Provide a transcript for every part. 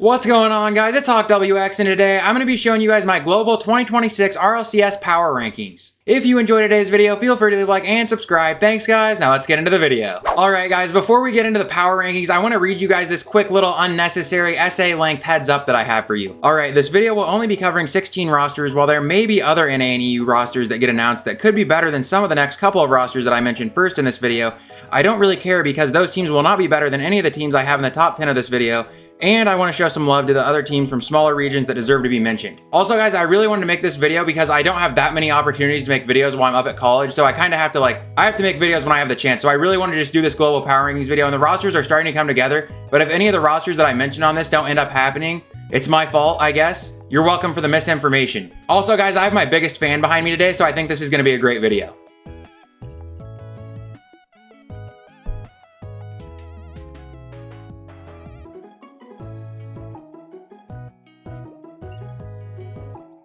What's going on, guys? It's HawkWX, and today I'm going to be showing you guys my global 2026 RLCS power rankings. If you enjoyed today's video, feel free to leave a like and subscribe. Thanks, guys. Now let's get into the video. Alright, guys, before we get into the power rankings, I want to read you guys this quick little unnecessary essay length heads up that I have for you. Alright, this video will only be covering 16 rosters, while there may be other NA and EU rosters that get announced that could be better than some of the next couple of rosters that I mentioned first in this video. I don't really care because those teams will not be better than any of the teams I have in the top 10 of this video. And I want to show some love to the other teams from smaller regions that deserve to be mentioned. Also, guys, I really wanted to make this video because I don't have that many opportunities to make videos while I'm up at college, so I kind of have to make videos when I have the chance. So I really wanted to just do this global power rankings video, and the rosters are starting to come together. But if any of the rosters that I mentioned on this don't end up happening, it's my fault, I guess. You're welcome for the misinformation. Also, guys, I have my biggest fan behind me today, so I think this is going to be a great video.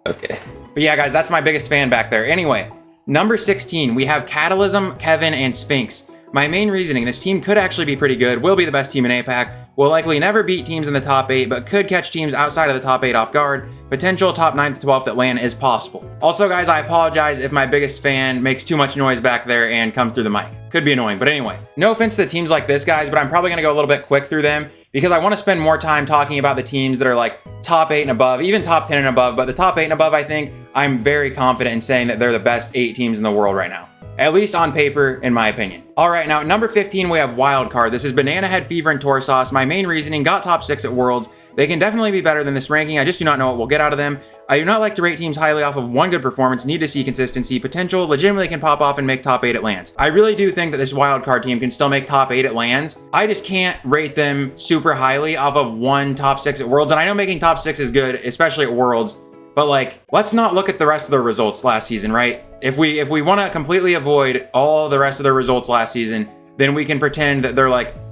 Okay. But yeah, guys, that's my biggest fan back there. Anyway, number 16, we have Catalysm, Kevin, and Sphinx. My main reasoning, this team could actually be pretty good, will be the best team in APAC, will likely never beat teams in the top 8, but could catch teams outside of the top 8 off guard. Potential top 9th to 12th at LAN is possible. Also, guys, I apologize if my biggest fan makes too much noise back there and comes through the mic. Could be annoying, but anyway. No offense to teams like this, guys, but I'm probably going to go a little bit quick through them because I want to spend more time talking about the teams that are like top 8 and above, even top 10 and above, but the top 8 and above, I think, I'm very confident in saying that they're the best 8 teams in the world right now. At least on paper, in my opinion. All right, now at number 15, we have Wildcard. This is Banana Head, Fever, and Torsauce. My main reasoning, got top 6 at Worlds. They can definitely be better than this ranking. I just do not know what we'll get out of them. I do not like to rate teams highly off of one good performance, need to see consistency. Potential legitimately can pop off and make top 8 at LANs. I really do think that this Wildcard team can still make top 8 at LANs. I just can't rate them super highly off of one top 6 at Worlds. And I know making top 6 is good, especially at Worlds. But let's not look at the rest of their results last season, right? If we want to completely avoid all the rest of their results last season, then we can pretend that they're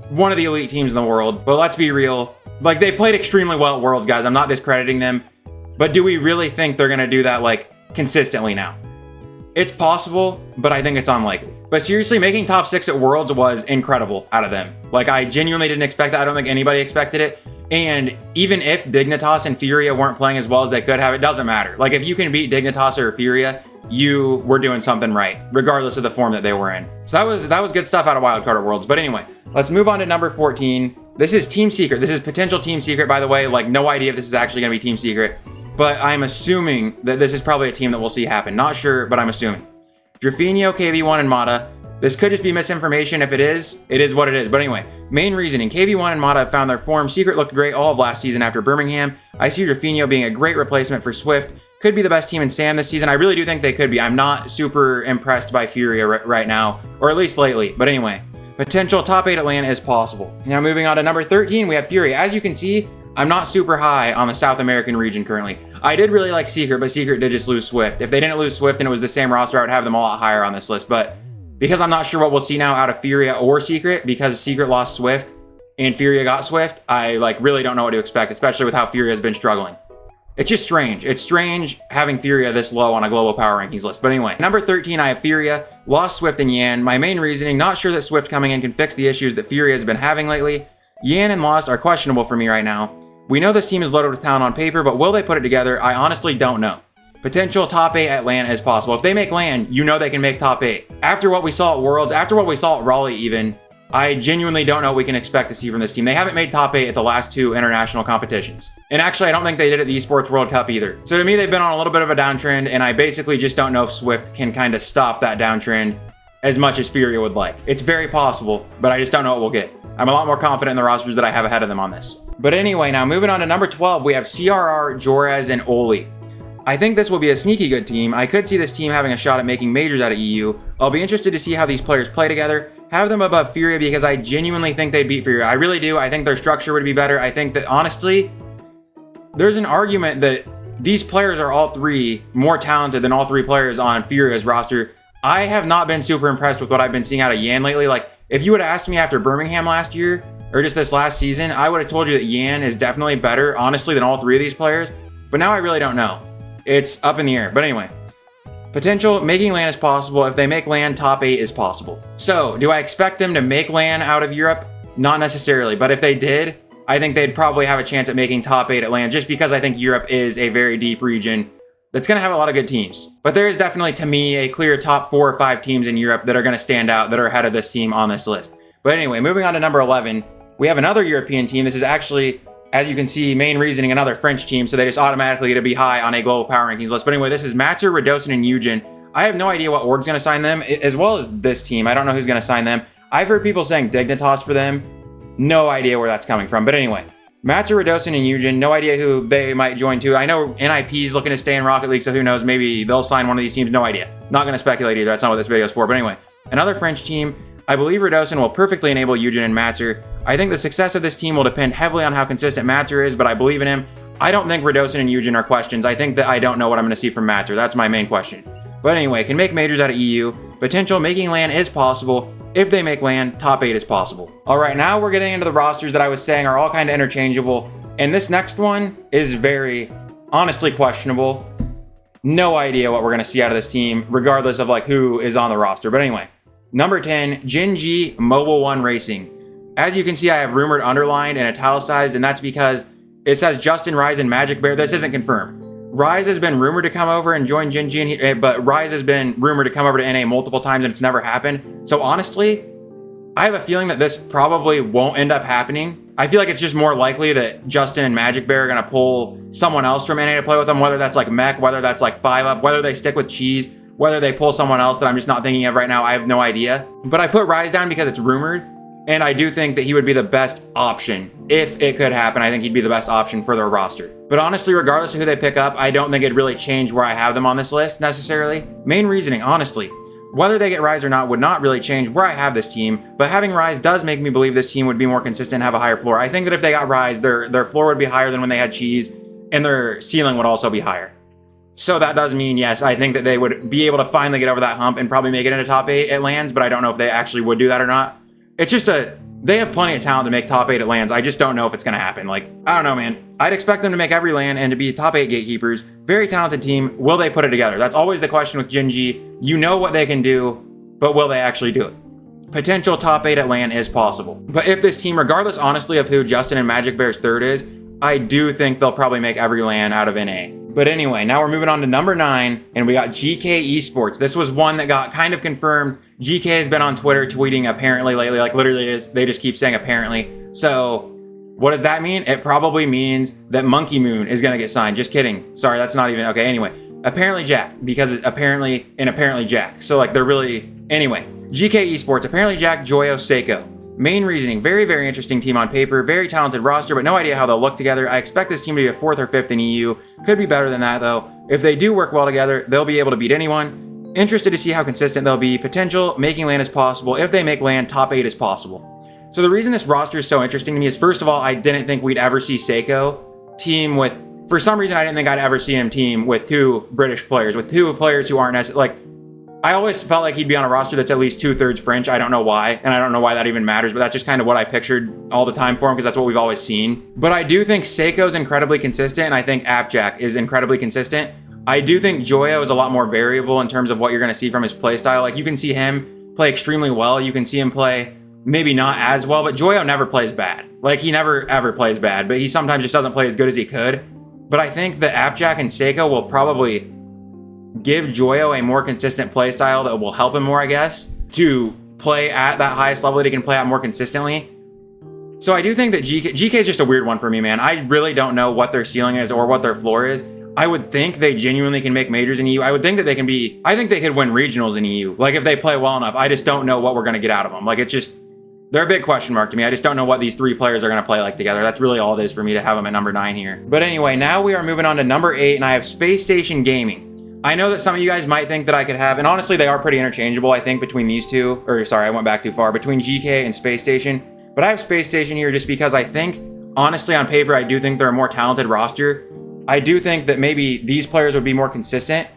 one of the elite teams in the world. But let's be real. They played extremely well at Worlds, guys. I'm not discrediting them. But do we really think they're going to do that, consistently now? It's possible, but I think it's unlikely. But seriously, making top 6 at Worlds was incredible out of them. I genuinely didn't expect that. I don't think anybody expected it. And even if Dignitas and Furia weren't playing as well as they could have, it doesn't matter. If you can beat Dignitas or Furia, you were doing something right, regardless of the form that they were in. So that was good stuff out of Wildcard at Worlds. But anyway, let's move on to number 14. This is Team Secret. This is potential Team Secret, by the way. No idea if this is actually going to be Team Secret. But I'm assuming that this is probably a team that we'll see happen. Not sure, but I'm assuming. Drafinho, KV1, and Mata. This could just be misinformation. If it is what it is. But anyway, main reasoning. KV1 and Mata have found their form. Secret looked great all of last season after Birmingham. I see Drafinho being a great replacement for Swift. Could be the best team in SAM this season. I really do think they could be. I'm not super impressed by Furia right now, or at least lately. But anyway, potential top 8 at LAN is possible. Now moving on to number 13, we have Furia. As you can see, I'm not super high on the South American region currently. I did really like Secret, but Secret did just lose Swift. If they didn't lose Swift and it was the same roster, I would have them a lot higher on this list. But because I'm not sure what we'll see now out of Furia or Secret, because Secret lost Swift and Furia got Swift, I really don't know what to expect, especially with how Furia has been struggling. It's just strange. It's strange having Furia this low on a global power rankings list. But anyway, number 13, I have Furia, lost Swift and Yan. My main reasoning, not sure that Swift coming in can fix the issues that Furia has been having lately. Yan and Lost are questionable for me right now. We know this team is loaded with talent on paper, but will they put it together? I honestly don't know. Potential top 8 at LAN is possible. If they make LAN, you know they can make top 8. After what we saw at Worlds, after what we saw at Raleigh even, I genuinely don't know what we can expect to see from this team. They haven't made top 8 at the last 2 international competitions. And actually, I don't think they did at the Esports World Cup either. So to me, they've been on a little bit of a downtrend, and I basically just don't know if Swift can kind of stop that downtrend as much as Furia would like. It's very possible, but I just don't know what we'll get. I'm a lot more confident in the rosters that I have ahead of them on this. But anyway, now moving on to number 12, we have CRR, Joreuz, and Oaly. I think this will be a sneaky good team. I could see this team having a shot at making majors out of EU. I'll be interested to see how these players play together. Have them above Furia because I genuinely think they'd beat Furia. I really do. I think their structure would be better. I think that, honestly, there's an argument that these players are all 3 more talented than all 3 players on Furia's roster. I have not been super impressed with what I've been seeing out of Yan lately. If you would have asked me after Birmingham last year, or just this last season, I would have told you that Yan is definitely better, honestly, than all 3 of these players. But now I really don't know. It's up in the air. But anyway, potential making LAN is possible. If they make LAN, top 8 is possible. So, do I expect them to make LAN out of Europe? Not necessarily. But if they did, I think they'd probably have a chance at making top 8 at LAN, just because I think Europe is a very deep region that's going to have a lot of good teams. But there is definitely, to me, a clear top 4 or 5 teams in Europe that are going to stand out, that are ahead of this team on this list. But anyway, moving on to number 11, we have another European team. This is actually, as you can see, main reasoning, another French team, so they just automatically get to be high on a global power rankings list. But anyway, this is Matzer, Redosin, and Eugen. I have no idea what org's going to sign them, as well as this team. I don't know who's going to sign them. I've heard people saying Dignitas for them. No idea where that's coming from. But anyway, Matzer, Redosin, and Eugen, no idea who they might join to. I know NIP's looking to stay in Rocket League, so who knows? Maybe they'll sign one of these teams. No idea. Not going to speculate either. That's not what this video is for. But anyway, another French team. I believe Redosin will perfectly enable Eugen and Matzer. I think the success of this team will depend heavily on how consistent Matzer is, but I believe in him. I don't think Redosin and Eugen are questions. I think that I don't know what I'm going to see from Matzer. That's my main question. But anyway, can make majors out of EU. Potential making LAN is possible. If they make LAN, top 8 is possible. All right, now we're getting into the rosters that I was saying are all kind of interchangeable. And this next one is very, honestly questionable. No idea what we're going to see out of this team, regardless of like who is on the roster. But anyway, number 10, Gen.G Mobile 1 Racing. As you can see, I have rumored underlined and italicized, and that's because it says Justin, Rise, and Magic Bear. This isn't confirmed. Rise has been rumored to come over and join Gen.G, but Rise has been rumored to come over to NA multiple times and it's never happened. So honestly, I have a feeling that this probably won't end up happening. I feel like it's just more likely that Justin and Magic Bear are going to pull someone else from NA to play with them, whether that's like Mech, whether that's like 5UP, whether they stick with Cheese, whether they pull someone else that I'm just not thinking of right now. I have no idea. But I put Rise down because it's rumored. And I do think that he would be the best option. If it could happen, I think he'd be the best option for their roster. But honestly, regardless of who they pick up, I don't think it'd really change where I have them on this list necessarily. Main reasoning, honestly, whether they get Rise or not would not really change where I have this team, but having Rise does make me believe this team would be more consistent and have a higher floor. I think that if they got Rise, their floor would be higher than when they had Cheese, and their ceiling would also be higher. So that does mean, yes, I think that they would be able to finally get over that hump and probably make it into top 8 at LANs, but I don't know if they actually would do that or not. It's just they have plenty of talent to make top 8 at LANs. I just don't know if it's going to happen. Like, I don't know, man. I'd expect them to make every LAN and to be top 8 gatekeepers. Very talented team. Will they put it together? That's always the question with Gen.G. You know what they can do, but will they actually do it? Potential top 8 at LAN is possible. But if this team, regardless, honestly, of who Justin and Magic Bear's third is, I do think they'll probably make every LAN out of NA. But anyway, now we're moving on to number 9, and we got GeeKay Esports. This was one that got kind of confirmed. GeeKay has been on Twitter tweeting apparently lately, like literally they just keep saying apparently. So what does that mean? It probably means that Monkey Moon is going to get signed. Just kidding. Sorry, that's not even, okay, anyway. Apparently Jack, because it's apparently and apparently Jack. So like they're really, anyway. GeeKay Esports, apparently Jack, Joyo, Seiko. Main reasoning, very, very interesting team on paper, very talented roster, but no idea how they'll look together. I expect this team to be a 4th or 5th in EU. Could be better than that though. If they do work well together, they'll be able to beat anyone. Interested to see how consistent they'll be. Potential, making LAN is possible. If they make LAN, top 8 is possible. So the reason this roster is so interesting to me is, first of all, I didn't think we'd ever see Seiko team with, for some reason, I didn't think I'd ever see him team with 2 British players, with 2 players who aren't as, like, I always felt like he'd be on a roster that's at least 2/3 French. I don't know why, and I don't know why that even matters, but that's just kind of what I pictured all the time for him because that's what we've always seen. But I do think Seiko's incredibly consistent, and I think APAC is incredibly consistent. I do think Joyo is a lot more variable in terms of what you're going to see from his play style. Like, you can see him play extremely well. You can see him play maybe not as well, but Joyo never plays bad. Like, he never, ever plays bad, but he sometimes just doesn't play as good as he could. But I think that APAC and Seiko will probably give Joyo a more consistent play style that will help him more, I guess, to play at that highest level that he can play at more consistently. So I do think that GeeKay is just a weird one for me, man. I really don't know what their ceiling is or what their floor is. I would think they genuinely can make majors in EU. I would think that they can be, I think they could win regionals in EU. Like, if they play well enough. I just don't know what we're going to get out of them. Like, it's just, they're a big question mark to me. I just don't know what these 3 players are going to play like together. That's really all it is for me to have them at number 9 here. But anyway, now we are moving on to number 8, and I have Space Station Gaming. I know that some of you guys might think that I could have, and honestly, they are pretty interchangeable, I think, between these two. Or, sorry, I went back too far. Between GeeKay and Space Station. But I have Space Station here just because I think, honestly, on paper, I do think they're a more talented roster. I do think that maybe these players would be more consistent.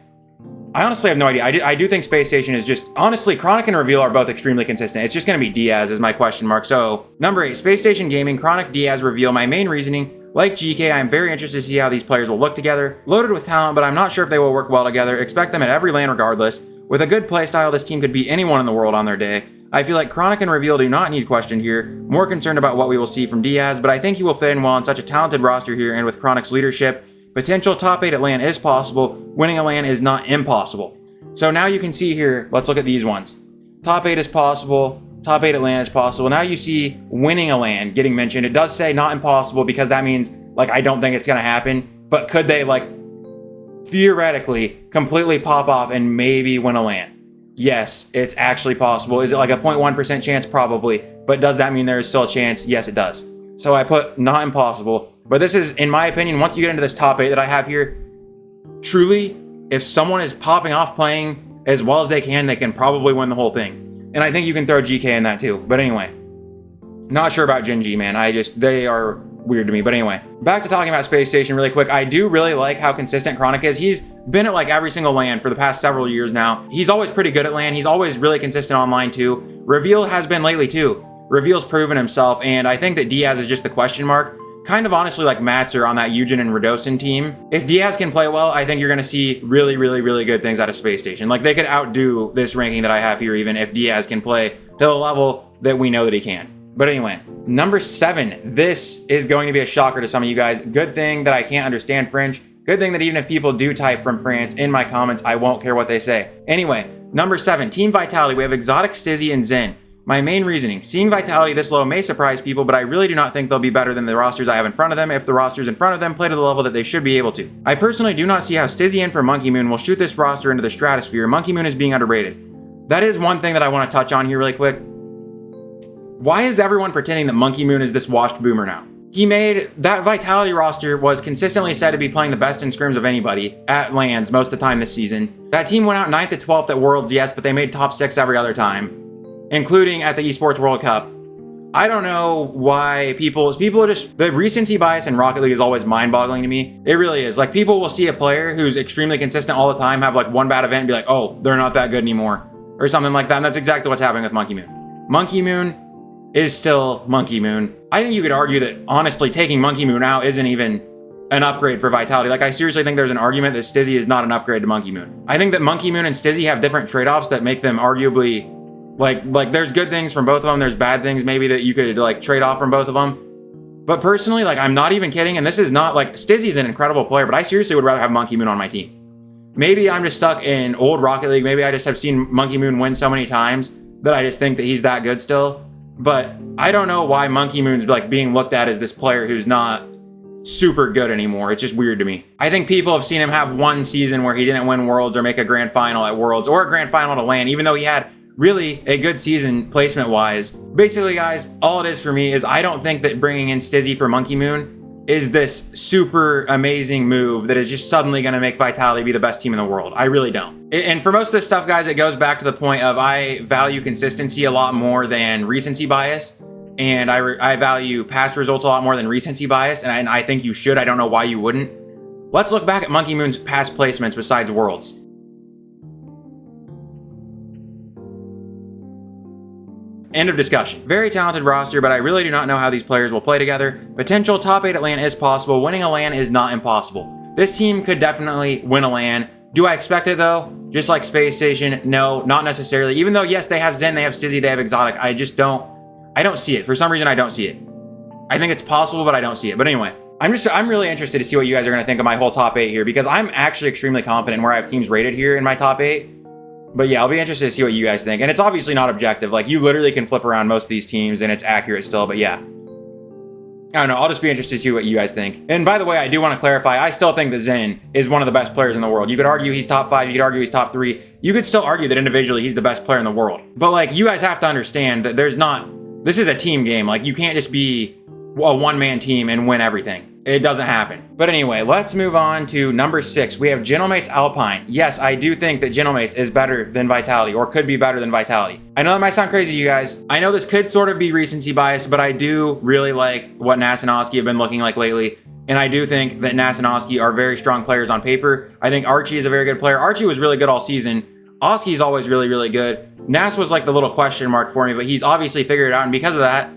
I honestly have no idea. I do think Space Station is just, honestly, Chronic and Reveal are both extremely consistent. It's just going to be Diaz is my question mark. So, number 8, Space Station Gaming, Chronic, Diaz, Reveal. My main reasoning, like GeeKay, I'm very interested to see how these players will look together. Loaded with talent, but I'm not sure if they will work well together. Expect them at every LAN regardless. With a good playstyle, this team could beat anyone in the world on their day. I feel like Chronic and Reveal do not need questioned here. More concerned about what we will see from Diaz, but I think he will fit in well on such a talented roster here, and with Chronic's leadership, potential top 8 at LAN is possible. Winning a LAN is not impossible. So now you can see here, let's look at these ones. Top 8 is possible. Top 8 at LAN is possible. Now you see winning a LAN getting mentioned. It does say not impossible because that means, like, I don't think it's going to happen. But could they, like, theoretically completely pop off and maybe win a LAN? Yes, it's actually possible. Is it like a 0.1% chance? Probably. But does that mean there is still a chance? Yes, it does. So I put not impossible. But this is, in my opinion, once you get into this top 8 that I have here, truly, if someone is popping off playing as well as they can probably win the whole thing. And I think you can throw GeeKay in that too. But anyway, not sure about Gen.G, man. They are weird to me. But anyway, back to talking about Space Station really quick. I do really like how consistent Chronic is. He's been at like every single LAN for the past several years now. He's always pretty good at LAN. He's always really consistent online too. Reveal has been lately too. Reveal's proven himself, and I think that Diaz is just the question mark. Kind of honestly like Matzer on that Eugen and Radosin team. If Diaz can play well, I think you're going to see really, really, really good things out of Space Station. Like, they could outdo this ranking that I have here even if Diaz can play to the level that we know that he can. But anyway, number 7. This is going to be a shocker to some of you guys. Good thing that I can't understand French. Good thing that even if people do type from France in my comments, I won't care what they say. Anyway, number 7, Team Vitality. We have Exotic, Stizzy, and Zen. My main reasoning, seeing Vitality this low may surprise people, but I really do not think they'll be better than the rosters I have in front of them if the rosters in front of them play to the level that they should be able to. I personally do not see how Stizzy in for Monkey Moon will shoot this roster into the stratosphere. Monkey Moon is being underrated. That is one thing that I want to touch on here really quick. Why is everyone pretending that Monkey Moon is this washed boomer now? He made that Vitality roster was consistently said to be playing the best in scrims of anybody at LANs most of the time this season. That team went out 9th to 12th at Worlds, yes, but they made top 6 every other time, including at the Esports World Cup. I don't know why people are just, the recency bias in Rocket League is always mind-boggling to me. It really is. Like, people will see a player who's extremely consistent all the time, have like one bad event and be like, oh, they're not that good anymore, or something like that. And that's exactly what's happening with Monkey Moon. Monkey Moon is still Monkey Moon. I think you could argue that, honestly, taking Monkey Moon out isn't even an upgrade for Vitality. Like, I seriously think there's an argument that Stizzy is not an upgrade to Monkey Moon. I think that Monkey Moon and Stizzy have different trade-offs that make them arguably, like there's good things from both of them. There's bad things maybe that you could like trade off from both of them. But personally, like, I'm not even kidding. And this is not like, Stizzy's an incredible player, but I seriously would rather have Monkey Moon on my team. Maybe I'm just stuck in old Rocket League. Maybe I just have seen Monkey Moon win so many times that I just think that he's that good still. But I don't know why Monkey Moon's like being looked at as this player who's not super good anymore. It's just weird to me. I think people have seen him have one season where he didn't win Worlds or make a grand final at Worlds or a grand final to LAN, even though he had really a good season placement wise. Basically, guys, all it is for me is I don't think that bringing in Stizzy for Monkey Moon is this super amazing move that is just suddenly going to make Vitality be the best team in the world. I really don't. And for most of this stuff, guys, it goes back to the point of I value consistency a lot more than recency bias. And I value past results a lot more than recency bias. And I think you should. I don't know why you wouldn't. Let's look back at Monkey Moon's past placements besides Worlds. End of discussion. Very talented roster, but I really do not know how these players will play together. Potential top 8 at LAN is possible. Winning a LAN is not impossible. This team could definitely win a LAN. Do I expect it though? Just like Space Station, no, not necessarily. Even though, yes, they have Zen, they have Stizzy, they have Exotic. I don't see it. For some reason, I don't see it. I think it's possible, but I don't see it. But anyway, I'm really interested to see what you guys are going to think of my whole top 8 here, because I'm actually extremely confident where I have teams rated here in my top 8. But yeah, I'll be interested to see what you guys think. And it's obviously not objective. Like, you literally can flip around most of these teams and it's accurate still. But yeah, I don't know. I'll just be interested to see what you guys think. And by the way, I do want to clarify, I still think that Zen is one of the best players in the world. You could argue he's top 5. You could argue he's top 3. You could still argue that individually he's the best player in the world. But like, you guys have to understand that this is a team game. Like, you can't just be a one-man team and win everything. It doesn't happen. But anyway, let's move on to number 6. We have Gentlemates Alpine. Yes, I do think that Gentlemates is better than Vitality, or could be better than Vitality. I know that might sound crazy to you guys. I know this could sort of be recency bias, but I do really like what Nas and Oski have been looking like lately. And I do think that Nas and Oski are very strong players on paper. I think Archie is a very good player. Archie was really good all season. Oski's always really, really good. Nas was like the little question mark for me, but he's obviously figured it out. And because of that,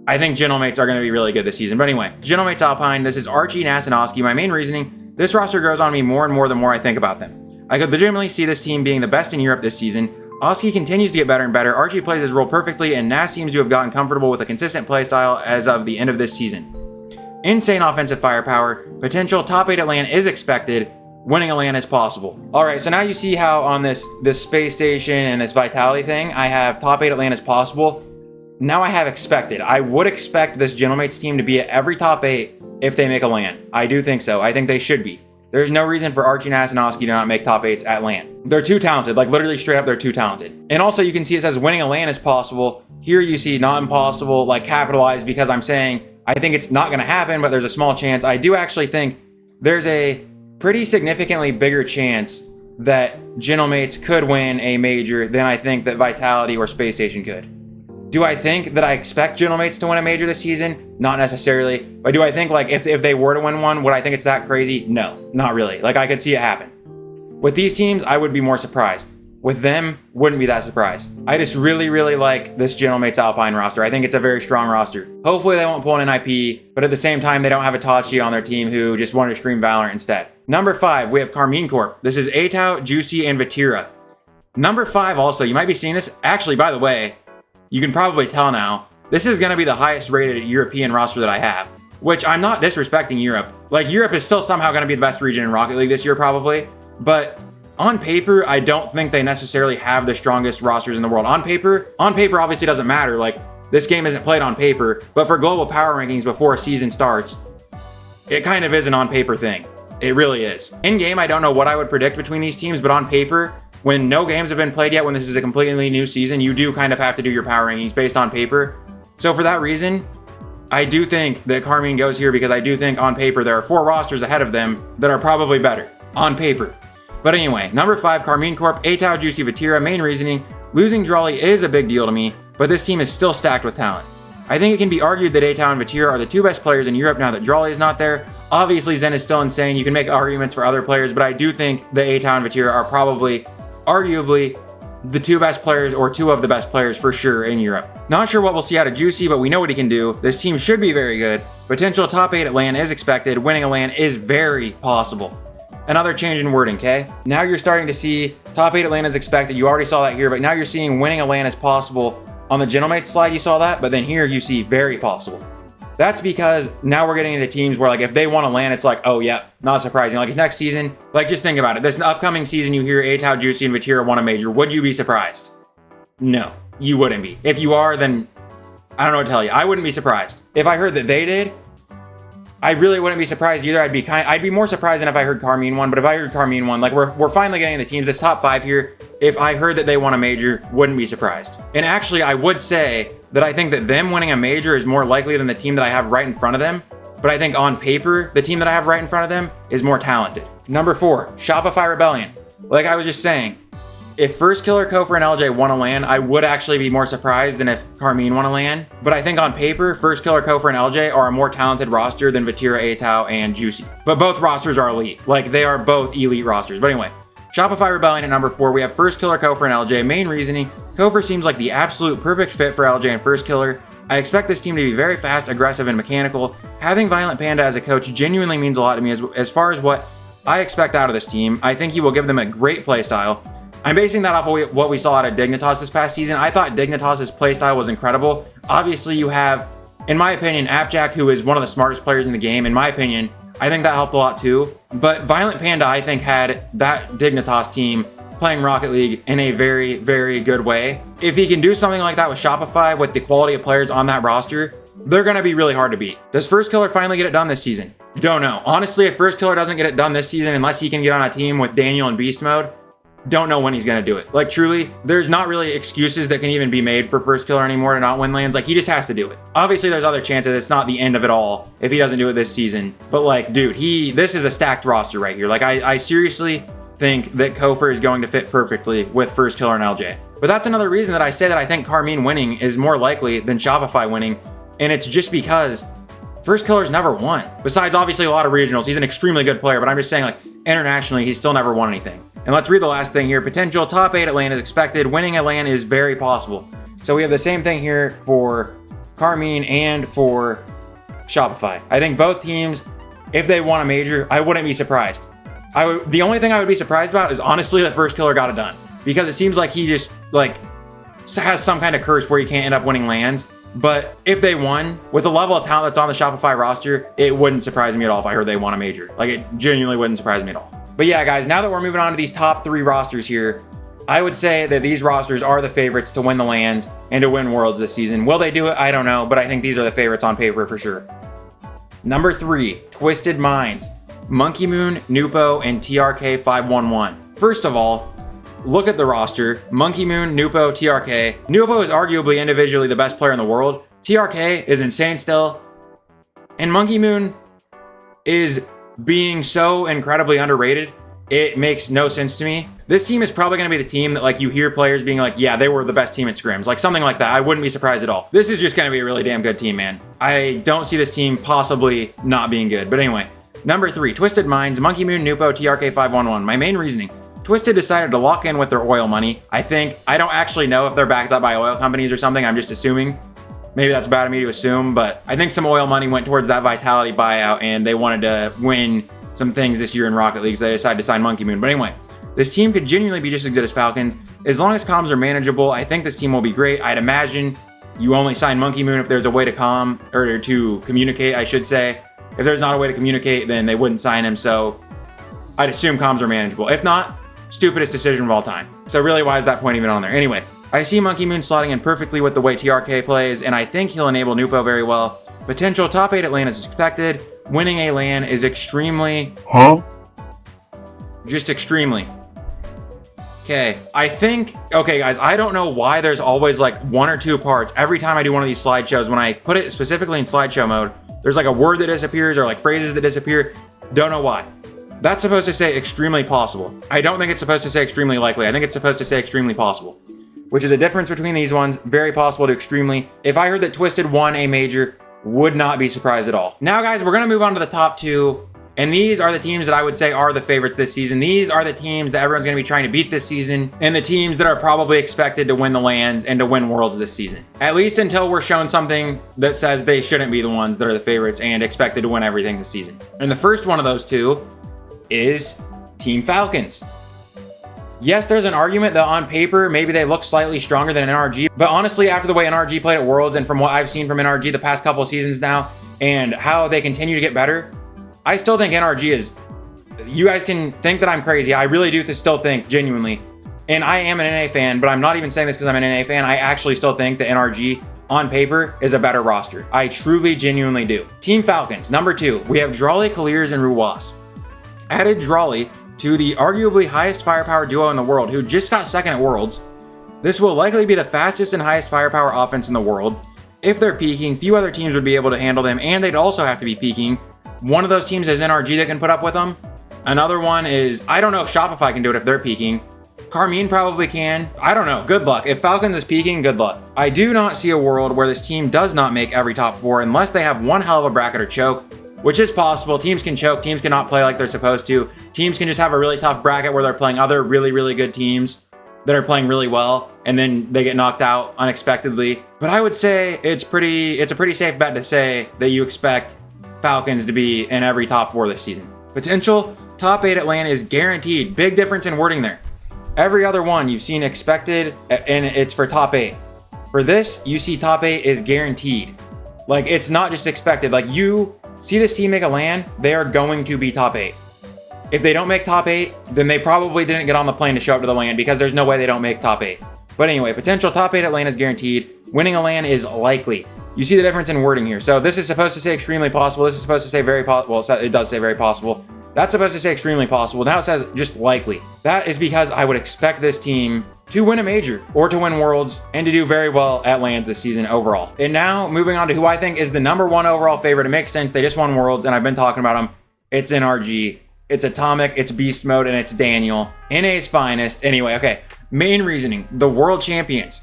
I think Gentlemates are going to be really good this season. But anyway, Gentlemates Alpine, this is Archie, Nas, and Oski. My main reasoning, this roster grows on me more and more the more I think about them. I could legitimately see this team being the best in Europe this season. Oski continues to get better and better, Archie plays his role perfectly, and Nass seems to have gotten comfortable with a consistent playstyle as of the end of this season. Insane offensive firepower, potential top 8 at LAN is expected, winning a LAN is possible. Alright, so now you see how on this space station and this vitality thing, I have top 8 at LAN is possible. Now I have expected. I would expect this Gentlemates team to be at every top 8 if they make a LAN. I do think so. I think they should be. There's no reason for Archie, Nass, and Oski to not make top 8s at LAN. They're too talented. Like, literally straight up, they're too talented. And also, you can see it says winning a LAN is possible. Here you see not impossible, like capitalized, because I'm saying I think it's not going to happen, but there's a small chance. I do actually think there's a pretty significantly bigger chance that Gentlemates could win a major than I think that Vitality or Space Station could. Do I think that I expect Gentlemates to win a major this season? Not necessarily. But do I think, like, if they were to win one, would I think it's that crazy? No, not really. Like, I could see it happen. With these teams, I would be more surprised. With them, wouldn't be that surprised. I just really, really like this Gentlemates Alpine roster. I think it's a very strong roster. Hopefully they won't pull an NIP, but at the same time, they don't have Itachi on their team who just wanted to stream Valorant instead. Number 5, we have Karmine Corp. This is Atao, Juicy, and Vatira. Number 5 also, you might be seeing this. Actually, by the way, you can probably tell now, this is going to be the highest rated European roster that I have, which I'm not disrespecting Europe. Like, Europe is still somehow going to be the best region in Rocket League this year, probably. But on paper, I don't think they necessarily have the strongest rosters in the world. On paper obviously doesn't matter. Like, this game isn't played on paper, but for global power rankings before a season starts, it kind of is an on paper thing. It really is. In game, I don't know what I would predict between these teams, but on paper, when no games have been played yet, when this is a completely new season, you do kind of have to do your power rankings based on paper. So for that reason, I do think that Karmine goes here because I do think on paper there are 4 rosters ahead of them that are probably better on paper. But anyway, number 5, Karmine Corp, Atao, Juicy, Vatira. Main reasoning, losing Joreuz is a big deal to me, but this team is still stacked with talent. I think it can be argued that Atao and Vatira are the 2 best players in Europe now that Joreuz is not there. Obviously, Zen is still insane. You can make arguments for other players, but I do think that Atao and Vatira are probably, arguably, the 2 best players, or 2 of the best players for sure in Europe. Not sure what we'll see out of Juicy, but we know what he can do. This team should be very good. Potential top 8 at LAN is expected. Winning a LAN is very possible. Another change in wording, okay? Now you're starting to see top 8 at LAN is expected. You already saw that here, but now you're seeing winning a LAN is possible. On the Gentlemates slide, you saw that, but then here you see very possible. That's because now we're getting into teams where, like, if they want to LAN, it's like, oh, yeah, not surprising. Like, next season, like, just think about it. This upcoming season, you hear Atao, Juicy, and Vatira won a major. Would you be surprised? No, you wouldn't be. If you are, then I don't know what to tell you. I wouldn't be surprised. If I heard that they did, I really wouldn't be surprised either. I'd be more surprised than if I heard Karmine won, but if I heard Karmine won, like, we're finally getting the teams, this top 5 here. If I heard that they won a major, wouldn't be surprised. And actually, I would say that I think that them winning a major is more likely than the team that I have right in front of them. But I think on paper, the team that I have right in front of them is more talented. Number 4, Shopify Rebellion. Like I was just saying, if First Killer, Kofor, and LJ won a LAN, I would actually be more surprised than if Karmine won a LAN. But I think on paper, First Killer, Kofor, and LJ are a more talented roster than Vatira, Atao, and Juicy. But both rosters are elite. Like, they are both elite rosters. But anyway, Shopify Rebellion at number 4. We have First Killer, Kofor, and LJ. Main reasoning, Kofor seems like the absolute perfect fit for LJ and First Killer. I expect this team to be very fast, aggressive, and mechanical. Having Violent Panda as a coach genuinely means a lot to me as far as what I expect out of this team. I think he will give them a great playstyle. I'm basing that off of what we saw out of Dignitas this past season. I thought Dignitas' playstyle was incredible. Obviously, you have, in my opinion, Appjack, who is one of the smartest players in the game. In my opinion, I think that helped a lot too. But Violent Panda, I think, had that Dignitas team playing Rocket League in a very, very good way. If he can do something like that with Shopify, with the quality of players on that roster, they're going to be really hard to beat. Does First Killer finally get it done this season? Don't know. Honestly, if First Killer doesn't get it done this season, unless he can get on a team with Daniel in Beast Mode, don't know when he's going to do it. Like, truly, there's not really excuses that can even be made for First Killer anymore to not win LANs. Like, he just has to do it. Obviously, there's other chances. It's not the end of it all if he doesn't do it this season. But, like, dude, this is a stacked roster right here. Like, I seriously think that Kofor is going to fit perfectly with First Killer and LJ. But that's another reason that I say that I think Karmine winning is more likely than Shopify winning. And it's just because First Killer's never won. Besides, obviously, a lot of regionals. He's an extremely good player, but I'm just saying, like, internationally, he's still never won anything. And let's read the last thing here. Potential top 8 at LAN is expected. Winning a LAN is very possible. So we have the same thing here for Karmine and for Shopify. I think both teams, if they won a major, I wouldn't be surprised. The only thing I would be surprised about is honestly that First Killer got it done. because it seems like he just like has some kind of curse where he can't end up winning lands. But if they won, with the level of talent that's on the Shopify roster, it wouldn't surprise me at all if I heard they won a major. Like, it genuinely wouldn't surprise me at all. But yeah, guys, now that we're moving on to these top 3 rosters here, I would say that these rosters are the favorites to win the lands and to win Worlds this season. Will they do it? I don't know, but I think these are the favorites on paper for sure. Number 3, Twisted Minds, Monkey Moon, Nupo, and TRK 511. First of all, look at the roster. Monkey Moon, Nupo, TRK. Nupo is arguably individually the best player in the world. TRK is insane still. And Monkey Moon is being so incredibly underrated. It makes no sense to me. This team is probably going to be the team that like you hear players being like, yeah, they were the best team at scrims. Like something like that. I wouldn't be surprised at all. This is just going to be a really damn good team, man. I don't see this team possibly not being good. But anyway, number 3, Twisted Minds, Monkey Moon, Nupo, TRK 511. My main reasoning. Twisted decided to lock in with their oil money. I don't actually know if they're backed up by oil companies or something. I'm just assuming. Maybe that's bad of me to assume, but I think some oil money went towards that Vitality buyout and they wanted to win some things this year in Rocket League, so they decided to sign Monkey Moon. But anyway, this team could genuinely be just as good as Falcons. As long as comms are manageable, I think this team will be great. I'd imagine you only sign Monkey Moon if there's a way to or to communicate, I should say. If there's not a way to communicate, then they wouldn't sign him, so I'd assume comms are manageable. If not, stupidest decision of all time. So really, why is that point even on there? Anyway, I see Monkey Moon slotting in perfectly with the way TRK plays, and I think he'll enable Nupo very well. Potential top 8 at LAN is expected. Winning a LAN is extremely... Just extremely. Okay, okay guys, I don't know why there's always like 1 or 2 parts every time I do one of these slideshows. When I put it specifically in slideshow mode, there's like a word that disappears or like phrases that disappear. Don't know why. That's supposed to say extremely possible. I don't think it's supposed to say extremely likely. I think it's supposed to say extremely possible, which is a difference between these ones. Very possible to extremely. If I heard that Twisted won a major, would not be surprised at all. Now, guys, we're going to move on to the top 2. And these are the teams that I would say are the favorites this season. These are the teams that everyone's going to be trying to beat this season, and the teams that are probably expected to win the lands and to win Worlds this season. At least until we're shown something that says they shouldn't be the ones that are the favorites and expected to win everything this season. And the first one of those 2 is Team Falcons. Yes, there's an argument that on paper, maybe they look slightly stronger than NRG, but honestly, after the way NRG played at Worlds and from what I've seen from NRG the past couple of seasons now, and how they continue to get better, I still think NRG is... You guys can think that I'm crazy. I really do still think, genuinely, and I am an NA fan, but I'm not even saying this because I'm an NA fan. I actually still think that NRG, on paper, is a better roster. I truly, genuinely do. Team Falcons, number 2, we have Drawley, Kaliers, and Ruwas. Added Drawley to the arguably highest firepower duo in the world, who just got second at Worlds. This will likely be the fastest and highest firepower offense in the world. If they're peaking, few other teams would be able to handle them, and they'd also have to be peaking. One of those teams is NRG that can put up with them. Another one is, I don't know if Shopify can do it if they're peaking. Karmine probably can. I don't know. Good luck. If Falcons is peaking, good luck. I do not see a world where this team does not make every top 4 unless they have one hell of a bracket or choke, which is possible. Teams can choke. Teams cannot play like they're supposed to. Teams can just have a really tough bracket where they're playing other really, really good teams that are playing really well, and then they get knocked out unexpectedly. But I would say it's a pretty safe bet to say that you expect Falcons to be in every top 4 this season. Potential top 8 at LAN is guaranteed. Big difference in wording there. Every other one you've seen expected, and it's for top 8. For this, you see top 8 is guaranteed. Like, it's not just expected. Like, you see this team make a LAN, they are going to be top 8. If they don't make top 8, then they probably didn't get on the plane to show up to the LAN, because there's no way they don't make top 8. But anyway, potential top 8 at LAN is guaranteed. Winning a LAN is likely. You see the difference in wording here. So this is supposed to say extremely possible. This is supposed to say very possible. Well, it does say very possible. That's supposed to say extremely possible. Now it says just likely. That is because I would expect this team to win a major or to win Worlds and to do very well at LANs this season overall. And now moving on to who I think is the number 1 overall favorite. It makes sense. They just won Worlds and I've been talking about them. It's NRG. It's Atomic. It's Beast Mode and it's Daniel. NA's finest. Anyway, okay. Main reasoning. The world champions.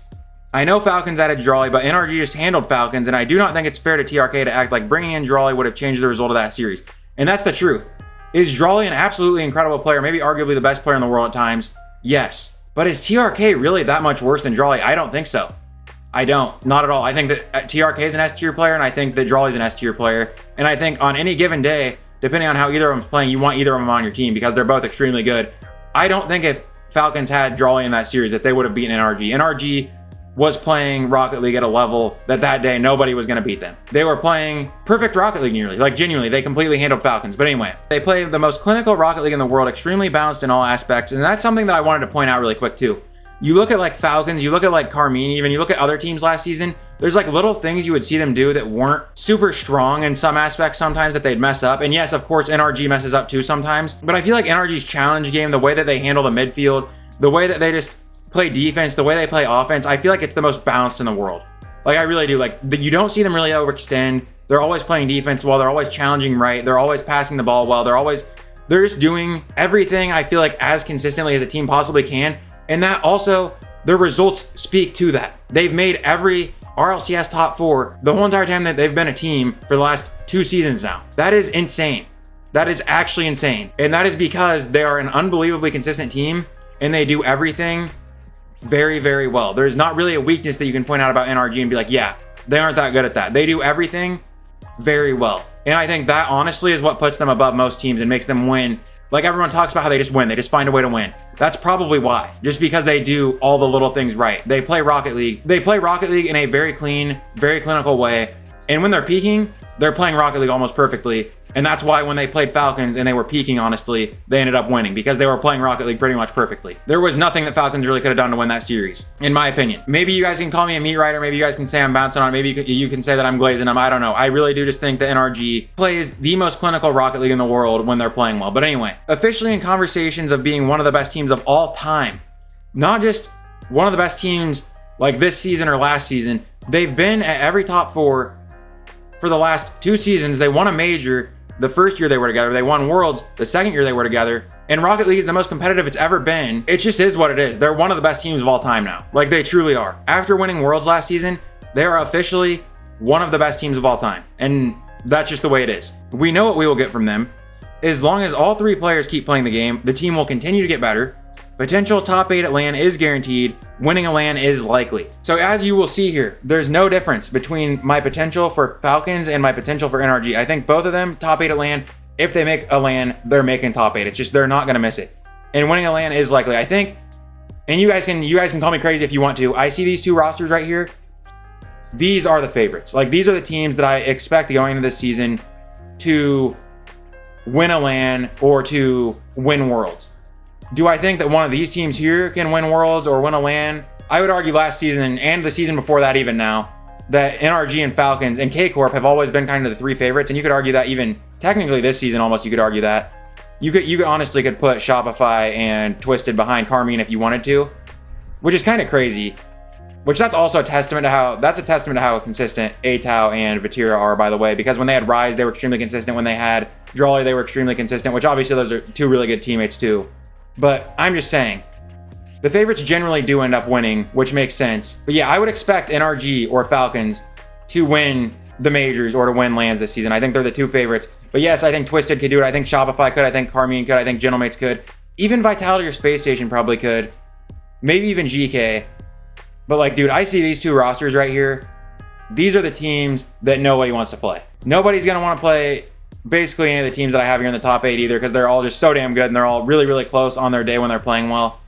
I know Falcons added Drawley, but NRG just handled Falcons, and I do not think it's fair to TRK to act like bringing in Drawley would have changed the result of that series. And that's the truth. Is Drawley an absolutely incredible player, maybe arguably the best player in the world at times? Yes. But is TRK really that much worse than Drawley? I don't think so. I don't. Not at all. I think that TRK is an S-tier player, and I think that Drawley's an S-tier player. And I think on any given day, depending on how either of them's playing, you want either of them on your team because they're both extremely good. I don't think if Falcons had Joreuz in that series, that they would have beaten NRG. NRG was playing Rocket League at a level that day nobody was going to beat them. They were playing perfect Rocket League nearly, like genuinely, they completely handled Falcons. But anyway, they play the most clinical Rocket League in the world, extremely balanced in all aspects, and that's something that I wanted to point out really quick too. You look at like Falcons, you look at like Karmine even, you look at other teams last season, there's like little things you would see them do that weren't super strong in some aspects sometimes that they'd mess up. And yes, of course, NRG messes up too sometimes, but I feel like NRG's challenge game, the way that they handle the midfield, the way that they just play defense, the way they play offense, I feel like it's the most balanced in the world. Like I really do. Like you don't see them really overextend. They're always playing defense well. They're always challenging right. They're always passing the ball well. They're just doing everything I feel like as consistently as a team possibly can. And that also, their results speak to that. They've made every RLCS top 4 the whole entire time that they've been a team for the last 2 seasons now. That is insane. That is actually insane. And that is because they are an unbelievably consistent team and they do everything very, very well. There's not really a weakness that you can point out about NRG and be like, yeah, they aren't that good at that. They do everything very well. And I think that honestly is what puts them above most teams and makes them win. Like everyone talks about how they just win. They just find a way to win. That's probably why. Just because they do all the little things right. They play Rocket League. They play Rocket League in a very clean, very clinical way. And when they're peaking, they're playing Rocket League almost perfectly. And that's why when they played Falcons and they were peaking, honestly, they ended up winning because they were playing Rocket League pretty much perfectly. There was nothing that Falcons really could have done to win that series, in my opinion. Maybe you guys can call me a meat writer. Maybe you guys can say I'm bouncing on it. Maybe you can say that I'm glazing them. I don't know. I really do just think that NRG plays the most clinical Rocket League in the world when they're playing well. But anyway, officially in conversations of being one of the best teams of all time, not just one of the best teams like this season or last season, they've been at every top 4 for the last 2 seasons. They won a major the first year they were together. They won Worlds the second year they were together. And Rocket League is the most competitive it's ever been. It just is what it is. They're one of the best teams of all time now. Like they truly are. After winning Worlds last season, they are officially one of the best teams of all time. And that's just the way it is. We know what we will get from them. As long as all 3 players keep playing the game, the team will continue to get better. Potential top 8 at LAN is guaranteed. Winning a LAN is likely. So as you will see here, there's no difference between my potential for Falcons and my potential for NRG. I think both of them top 8 at LAN. If they make a LAN, they're making top 8. It's just they're not going to miss it. And winning a LAN is likely. I think, and you guys can call me crazy if you want to. I see these 2 rosters right here. These are the favorites. Like these are the teams that I expect going into this season to win a LAN or to win Worlds. Do I think that one of these teams here can win Worlds or win a LAN? I would argue last season and the season before that even now, that NRG and Falcons and GeeKay Corp have always been kind of the 3 favorites. And you could argue that even technically this season almost you could argue that. You could honestly put Shopify and Twisted behind Karmine if you wanted to, which is kind of crazy. Which that's also a testament to how consistent Atao and Vatira are, by the way, because when they had Rise, they were extremely consistent. When they had Joreuz, they were extremely consistent, which obviously those are 2 really good teammates too. But I'm just saying, the favorites generally do end up winning, which makes sense. But yeah, I would expect NRG or Falcons to win the majors or to win LANs this season. I think they're the 2 favorites. But yes, I think Twisted could do it. I think Shopify could. I think Karmine could. I think Gentlemates could. Even Vitality or Space Station probably could. Maybe even GeeKay. But like, dude, I see these 2 rosters right here. These are the teams that nobody wants to play. Nobody's going to want to play basically any of the teams that I have here in the top 8 either, because they're all just so damn good and they're all really, really close on their day when they're playing well.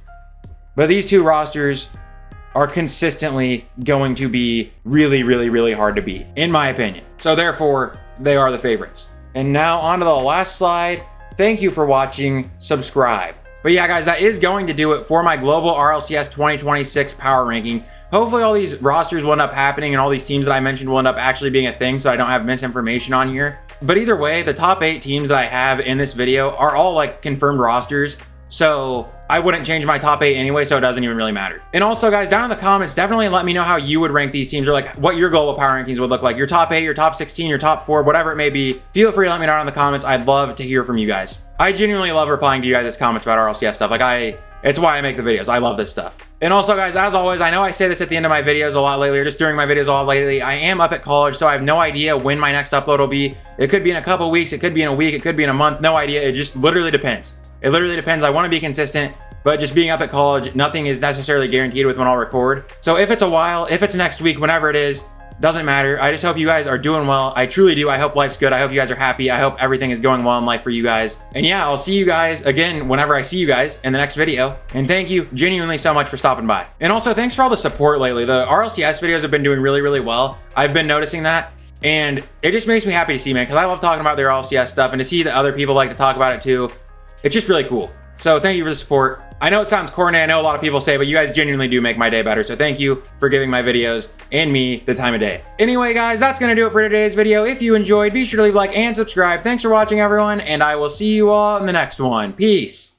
But these 2 rosters are consistently going to be really, really, really hard to beat, in my opinion. So therefore, they are the favorites. And now on to the last slide. Thank you for watching. Subscribe. But yeah, guys, that is going to do it for my global RLCS 2026 power rankings. Hopefully all these rosters will end up happening and all these teams that I mentioned will end up actually being a thing so I don't have misinformation on here. But either way, the top 8 teams that I have in this video are all like confirmed rosters. So I wouldn't change my top 8 anyway, so it doesn't even really matter. And also, guys, down in the comments, definitely let me know how you would rank these teams or like what your global power rankings would look like. Your top 8, your top 16, your top 4, whatever it may be. Feel free to let me know down in the comments. I'd love to hear from you guys. I genuinely love replying to you guys' comments about RLCS stuff. It's why I make the videos. I love this stuff. And also, guys, as always, I know I say this at the end of my videos a lot lately, or just during my videos a lot lately. I am up at college, so I have no idea when my next upload will be. It could be in a couple weeks. It could be in a week. It could be in a month. No idea. It just literally depends. It literally depends. I want to be consistent, but just being up at college, nothing is necessarily guaranteed with when I'll record. So if it's a while, if it's next week, whenever it is, Doesn't matter. I just hope you guys are doing well. I truly do. I hope life's good. I hope you guys are happy. I hope everything is going well in life for you guys. And yeah, I'll see you guys again whenever I see you guys in the next video. And thank you genuinely so much for stopping by. And also thanks for all the support lately. The RLCS videos have been doing really, really well. I've been noticing that. And it just makes me happy to see, man, because I love talking about the RLCS stuff, and to see that other people like to talk about it too. It's just really cool. So thank you for the support. I know it sounds corny, I know a lot of people say, but you guys genuinely do make my day better. So thank you for giving my videos and me the time of day. Anyway, guys, that's gonna do it for today's video. If you enjoyed, be sure to leave a like and subscribe. Thanks for watching, everyone, and I will see you all in the next one. Peace.